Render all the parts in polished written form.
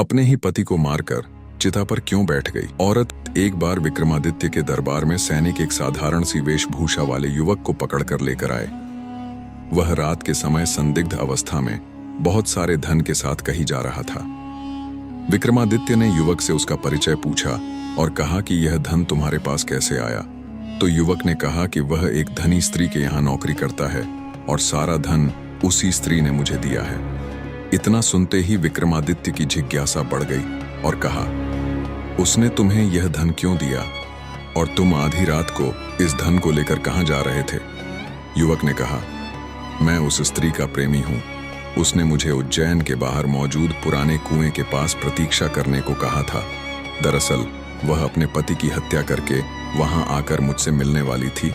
अपने ही पति को मारकर चिता पर क्यों बैठ गई? औरत एक बार विक्रमादित्य के दरबार में सैनिक एक साधारण सी वेशभूषा वाले युवक को पकड़कर लेकर आए। वह रात के समय संदिग्ध अवस्था में बहुत सारे धन के साथ कहीं जा रहा था। विक्रमादित्य ने युवक से उसका परिचय पूछा और कहा कि यह धन तुम्हारे पास कैसे आया? तो युवक ने कहा कि वह एक धनी स्त्री के यहाँ नौकरी करता है और सारा धन उसी स्त्री ने मुझे दिया है। इतना सुनते ही विक्रमादित्य की जिज्ञासा बढ़ गई और कहा, उसने तुम्हें यह धन क्यों दिया और तुम आधी रात को इस धन को लेकर कहां जा रहे थे? युवक ने कहा, मैं उस स्त्री का प्रेमी हूं। उसने मुझे उज्जैन के बाहर मौजूद पुराने कुएं के पास प्रतीक्षा करने को कहा था। दरअसल वह अपने पति की हत्या करके वहां आकर मुझसे मिलने वाली थी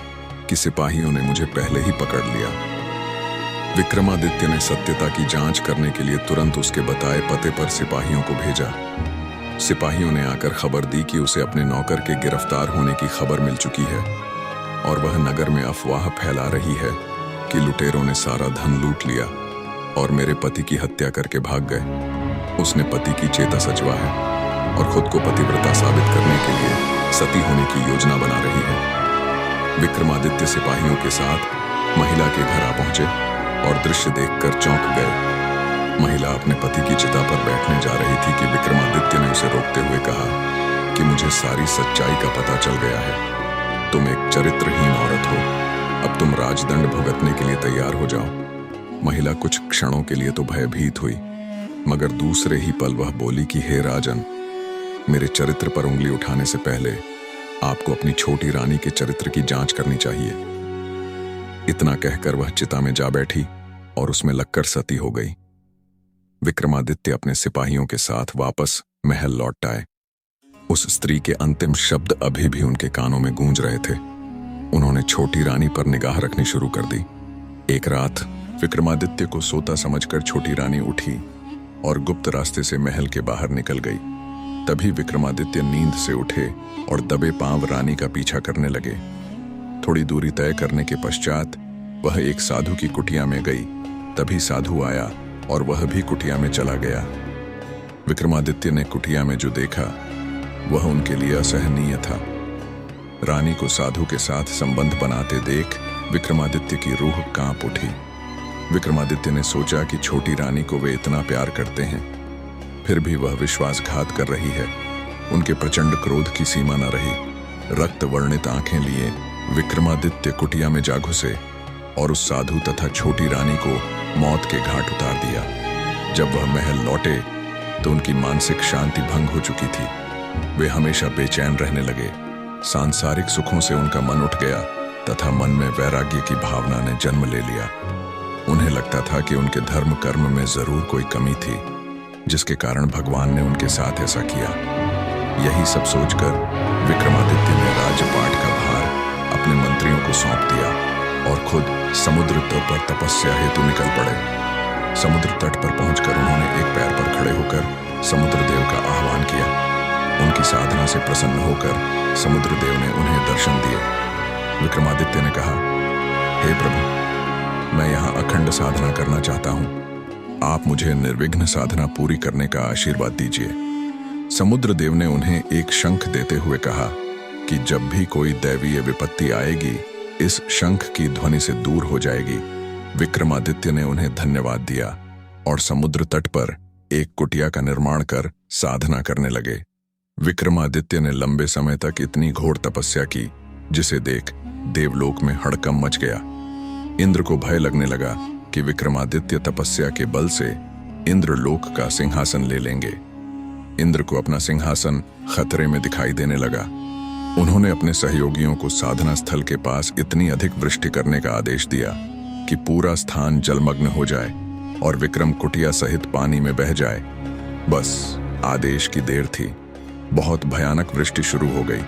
कि सिपाहियों ने मुझे पहले ही पकड़ लिया। विक्रमादित्य ने सत्यता की जांच करने के लिए तुरंत उसके बताए पते पर सिपाहियों को भेजा। सिपाहियों ने आकर खबर दी कि उसे अपने नौकर के गिरफ्तार होने की खबर मिल चुकी है और वह नगर में अफवाह फैला रही है कि लुटेरों ने सारा धन लूट लिया और मेरे पति की हत्या करके भाग गए। उसने पति की चेता सजवा है और खुद को पतिव्रता साबित करने के लिए सती होने की योजना बना रही है। विक्रमादित्य सिपाहियों के साथ महिला के घर आ पहुंचे और दृश्य देखकर चौंक गए। महिला अपने पति की चिता पर बैठने जा रही थी कि विक्रमादित्य ने उसे रोकते हुए कहा कि मुझे सारी सच्चाई का पता चल गया है। तुम एक चरित्रहीन औरत हो। अब तुम राजदंड भुगतने के लिए तैयार हो जाओ। महिला कुछ क्षणों के लिए तो भयभीत हुई, मगर दूसरे ही पल वह बोली कि हे राजन, मेरे चरित्र पर उंगली उठाने से पहले आपको अपनी छोटी रानी के चरित्र की जांच करनी चाहिए। इतना कहकर वह चिता में जा बैठी और उसमें लगकर सती हो गई। विक्रमादित्य अपने सिपाहियों के साथ वापस महल लौट आए। उस स्त्री के अंतिम शब्द अभी भी उनके कानों में गूंज रहे थे। उन्होंने छोटी रानी पर निगाह रखनी शुरू कर दी। एक रात विक्रमादित्य को सोता समझकर छोटी रानी उठी और गुप्त रास्ते से महल के बाहर निकल गई। तभी विक्रमादित्य नींद से उठे और दबे पांव रानी का पीछा करने लगे। थोड़ी दूरी तय करने के पश्चात वह एक साधु की कुटिया में गई। तभी साधु आया और वह भी कुटिया में चला गया। विक्रमादित्य ने कुटिया में जो देखा वह उनके लिए असहनीय था। रानी को साधु के साथ संबंध बनाते देख विक्रमादित्य की रूह कांप उठी। विक्रमादित्य ने सोचा कि छोटी रानी को वे इतना प्यार करते हैं, फिर भी वह विश्वासघात कर रही है। उनके प्रचंड क्रोध की सीमा न रही। रक्त वर्णित आंखें लिए विक्रमादित्य कुटिया में जा घुसे और उस साधु तथा छोटी रानी को मौत के घाट उतार दिया। जब वह महल लौटे तो उनकी मानसिक शांति भंग हो चुकी थी। वे हमेशा बेचैन रहने लगे। सांसारिक सुखों से उनका मन उठ गया तथा मन में वैराग्य की भावना ने जन्म ले लिया। उन्हें लगता था कि उनके धर्म कर्म में जरूर कोई कमी थी, जिसके कारण भगवान ने उनके साथ ऐसा किया। यही सब सोचकर विक्रमादित्य ने राज्यपाट का भार अपने मंत्रियों को सौंप दिया और खुद समुद्र तट पर तपस्या हेतु निकल पड़े। समुद्र तट पर पहुंचकर उन्होंने एक पैर पर खड़े होकर समुद्र देव का आह्वान किया। उनकी साधना से प्रसन्न होकर समुद्र देव ने उन्हें दर्शन दिए। विक्रमादित्य ने कहा, हे प्रभु, मैं यहाँ अखंड साधना करना चाहता हूँ। आप मुझे निर्विघ्न साधना पूरी करने का आशीर्वाद दीजिए। समुद्र देव ने उन्हें एक शंख देते हुए कहा कि जब भी कोई दैवीय विपत्ति आएगी, इस शंख की ध्वनि से दूर हो जाएगी। विक्रमादित्य ने उन्हें धन्यवाद दिया और समुद्र तट पर एक कुटिया का निर्माण कर साधना करने लगे। विक्रमादित्य ने लंबे समय तक इतनी घोर तपस्या की जिसे देख देवलोक में हड़कंप मच गया। इंद्र को भय लगने लगा कि विक्रमादित्य तपस्या के बल से इंद्रलोक का सिंहासन ले लेंगे। इंद्र को अपना सिंहासन खतरे में दिखाई देने लगा। उन्होंने अपने सहयोगियों को साधना स्थल के पास इतनी अधिक वृष्टि करने का आदेश दिया कि पूरा स्थान जलमग्न हो जाए और विक्रम कुटिया सहित पानी में बह जाए। बस आदेश की देर थी। बहुत भयानक वृष्टि शुरू हो गई,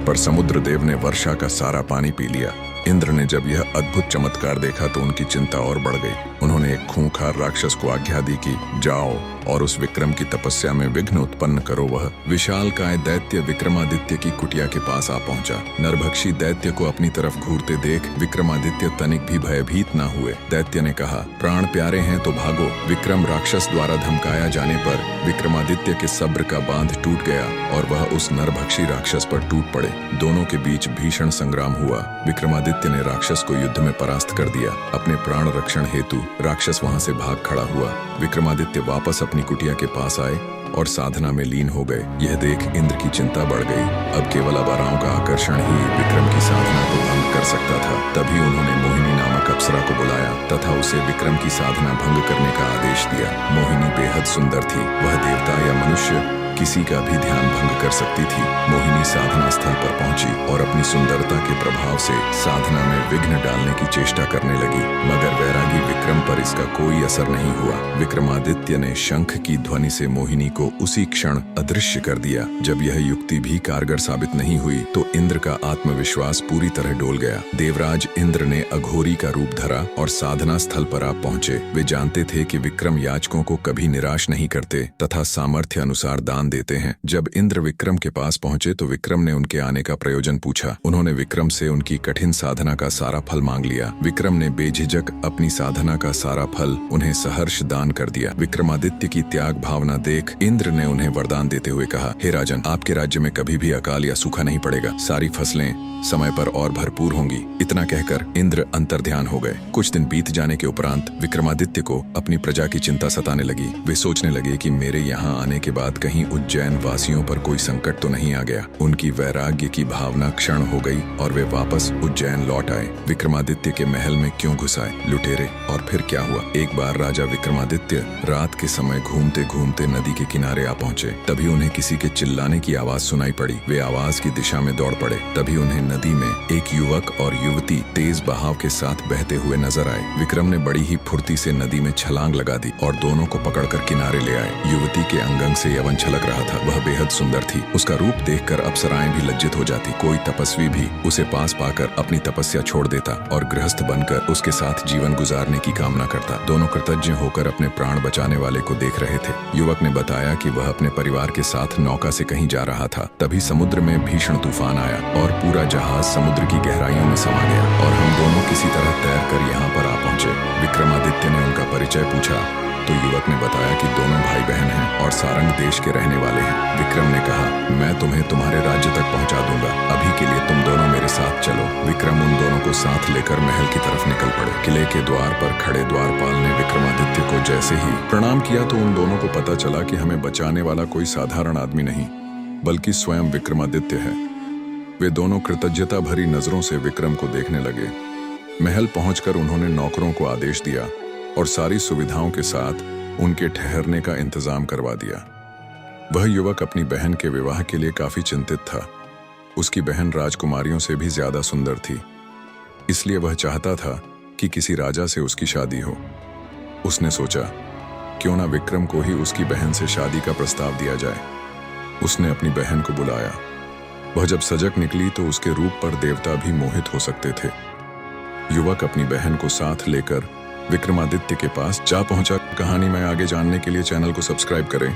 पर समुद्र देव ने वर्षा का सारा पानी पी लिया। इंद्र ने जब यह अद्भुत चमत्कार देखा तो उनकी चिंता और बढ़ गई। उन्होंने एक खूंखार राक्षस को आज्ञा दी कि जाओ और उस विक्रम की तपस्या में विघ्न उत्पन्न करो। वह विशालकाय दैत्य विक्रमादित्य की कुटिया के पास आ पहुंचा। नरभक्षी दैत्य को अपनी तरफ घूरते देख विक्रमादित्य तनिक भी भयभीत न हुए। दैत्य ने कहा, प्राण प्यारे हैं तो भागो। विक्रम राक्षस द्वारा धमकाया जाने पर विक्रमादित्य के सब्र का बांध टूट गया और वह उस नरभक्षी राक्षस पर टूट पड़े। दोनों के बीच भीषण संग्राम हुआ। विक्रमादित्य ने राक्षस को युद्ध में परास्त कर दिया। अपने प्राण रक्षण हेतु राक्षस वहां से भाग खड़ा हुआ। विक्रमादित्य वापस अपनी कुटिया के पास आए और साधना में लीन हो गए। यह देख इंद्र की चिंता बढ़ गई। अब केवल अबाराओं का आकर्षण ही विक्रम की साधना को भंग कर सकता था। तभी उन्होंने मोहिनी नामक अप्सरा को बुलाया तथा उसे विक्रम की साधना भंग करने का आदेश दिया। मोहिनी बेहद सुंदर थी। वह देवता या मनुष्य किसी का भी ध्यान भंग कर सकती थी। मोहिनी साधना स्थल पर पहुंची और अपनी सुंदरता के प्रभाव से साधना में विघ्न डालने की चेष्टा करने लगी, मगर वैरागी विक्रम पर इसका कोई असर नहीं हुआ। विक्रमादित्य ने शंख की ध्वनि से मोहिनी को उसी क्षण अदृश्य कर दिया। जब यह युक्ति भी कारगर साबित नहीं हुई तो इंद्र का आत्मविश्वास पूरी तरह डोल गया। देवराज इंद्र ने अघोरी का रूप धरा और साधना स्थल पर आ पहुंचे। वे जानते थे कि विक्रम याचकों को कभी निराश नहीं करते तथा सामर्थ्य अनुसार दान देते हैं। जब इंद्र विक्रम के पास पहुंचे तो विक्रम ने उनके आने का प्रयोजन पूछा। उन्होंने विक्रम से उनकी कठिन साधना का सारा फल मांग लिया। विक्रम ने बेझिझक अपनी साधना का सारा फल उन्हें सहर्ष दान कर दिया। विक्रमादित्य की त्याग भावना देख इंद्र ने उन्हें वरदान देते हुए कहा, हे राजन, आपके राज्य में कभी भी अकाल या सूखा नहीं पड़ेगा। सारी फसलें समय पर और भरपूर होंगी। इतना कहकर इंद्र अंतर्ध्यान हो गए। कुछ दिन बीत जाने के उपरांत विक्रमादित्य को अपनी प्रजा की चिंता सताने लगी। वे सोचने लगे कि मेरे यहाँ आने के बाद कहीं उज्जैन वासियों पर कोई संकट तो नहीं आ गया। उनकी वैराग्य की भावना क्षण हो गई और वे वापस उज्जैन लौट आए। विक्रमादित्य के महल में क्यों घुस आए? लुटेरे। और फिर क्या हुआ? एक बार राजा विक्रमादित्य रात के समय घूमते घूमते नदी के किनारे आ पहुंचे। तभी उन्हें किसी के चिल्लाने की आवाज सुनाई पड़ी। वे आवाज की दिशा में दौड़ पड़े। तभी उन्हें नदी में एक युवक और युवती तेज बहाव के साथ बहते हुए नजर आए। विक्रम ने बड़ी ही फुर्ती से नदी में छलांग लगा दी और दोनों को पकड़कर किनारे ले आए। युवती के अंग से यवन छलक रहा था। वह बेहद सुंदर थी। उसका रूप देखकर अप्सराएं भी लज्जित हो जाती। कोई तपस्वी भी उसे पास पाकर अपनी तपस्या छोड़ देता और गृहस्थ बनकर उसके साथ जीवन गुजारने की कामना करता। दोनों कृतज्ञ होकर अपने प्राण बचाने वाले को देख रहे थे। युवक ने बताया कि वह अपने परिवार के साथ नौका से कहीं जा रहा था। तभी समुद्र में भीषण तूफान आया और पूरा जहाज समुद्र की गहराइयों में समा गया और हम दोनों किसी तरह तैरकर यहाँ पर आ पहुंचे। विक्रमादित्य ने उनका परिचय पूछा तो युवक ने बताया कि दोनों भाई बहन हैं और सारंग देश के रहने वाले हैं। विक्रम ने कहा, मैं तुम्हें तुम्हारे राज्य तक पहुंचा दूंगा। अभी के लिए तुम दोनों मेरे साथ चलो। विक्रम उन दोनों को साथ लेकर महल की तरफ निकल पड़े। किले के द्वार पर खड़े द्वारपाल ने विक्रमादित्य को जैसे ही प्रणाम किया तो उन दोनों को पता चला कि हमें बचाने वाला कोई साधारण आदमी नहीं बल्कि स्वयं विक्रमादित्य है। वे दोनों कृतज्ञता भरी नजरों से विक्रम को देखने लगे। महल पहुंचकर उन्होंने नौकरों को आदेश दिया और सारी सुविधाओं के साथ उनके ठहरने का इंतजाम करवा दिया। वह युवक अपनी बहन के विवाह के लिए काफी चिंतित था। उसकी बहन राजकुमारियों से भी ज्यादा सुंदर थी, इसलिए वह चाहता था कि किसी राजा से उसकी शादी हो। उसने सोचा, क्यों ना विक्रम को ही उसकी बहन से शादी का प्रस्ताव दिया जाए। उसने अपनी बहन को बुलाया। वह जब सजग निकली तो उसके रूप पर देवता भी मोहित हो सकते थे। युवक अपनी बहन को साथ लेकर विक्रमादित्य के पास जा पहुंचा। कहानी में आगे जानने के लिए चैनल को सब्सक्राइब करें।